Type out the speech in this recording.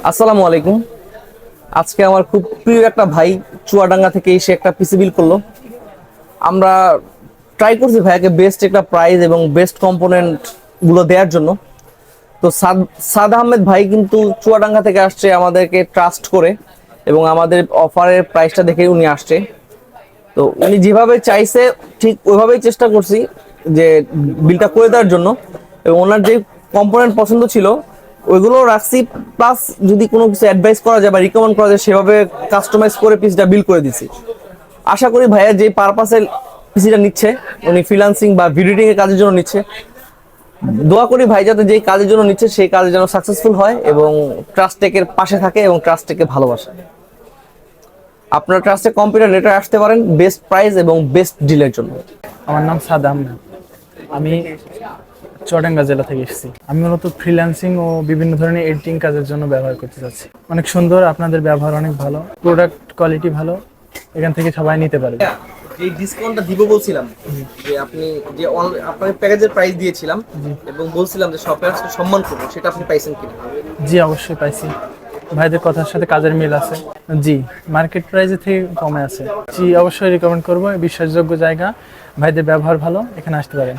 আসসালামু আলাইকুম। আজকে আমার খুব প্রিয় একটা ভাই চুয়াডাঙ্গা থেকে এসে একটা পিসি বিল করলো। আমরা ট্রাই করছি ভাইয়াকে বেস্ট একটা প্রাইস এবং বেস্ট কম্পোনেন্ট গুলো দেওয়ার জন্য। তো সাদ আহমেদ ভাই কিন্তু চুয়াডাঙ্গা থেকে আসছে আমাদেরকে ট্রাস্ট করে, এবং আমাদের অফারের প্রাইসটা দেখে উনি আসছে। তো উনি যেভাবে চাইছে ঠিক ওইভাবেই চেষ্টা করছি যে বিলটা করে দেওয়ার জন্য, এবং ওনার যে কম্পোনেন্ট পছন্দ ছিল ওইগুলো রাখছি। প্লাস যদি কোনো কিছু অ্যাডভাইস করা যায় বা রিকমেন্ড করা যায় সেভাবে কাস্টমাইজ করে পিসটা বিল করে দিছি। আশা করি ভাইয়া যে পারপাসে পিসিটা নিচ্ছে, উনি ফ্রিল্যান্সিং বা ভিডিও এডিটিং এর কাজের জন্য নিচ্ছে, দোয়া করি ভাই যাতে যেই কাজের জন্য নিচ্ছে সেই কাজে যেন সাকসেসফুল হয় এবং ট্রাস্টেকের পাশে থাকে এবং ট্রাস্টেকে ভালোবাসে। আপনার ট্রাস্টে কম্পিউটার লেটার আসতে পারেন বেস্ট প্রাইস এবং বেস্ট ডিলের জন্য। আমার নাম সাদ আহমেদ। আমি চুয়াডাঙ্গা জেলা থেকে এসেছি। আমি মূলত ফ্রিল্যান্সিং ও বিভিন্ন ধরনের এডিটিং কাজের জন্য ব্যবহার করতে চাচ্ছি। অনেক সুন্দর, আপনাদের ব্যবহার অনেক ভালো, প্রোডাক্ট কোয়ালিটি ভালো, এখান থেকে সবাই নিতে পারবে। যে ডিসকাউন্টটা দিব বলছিলাম, যে আপনি যে আপনার প্যাকেজের প্রাইস দিয়েছিলাম এবং বলছিলাম যে শপে আজকে সম্মান করবো, সেটা আপনি পাইছেন কিনা? জি, অবশ্যই পাইছি। ভাইদের কথার সাথে কাজের মিল আছে। জি, মার্কেট প্রাইসের থেকে কমে আছে। জি, অবশ্যই রিকমেন্ড করবো, বিশ্বাসযোগ্য জায়গা, ভাইদের ব্যবহার ভালো, এখানে আসতে পারেন।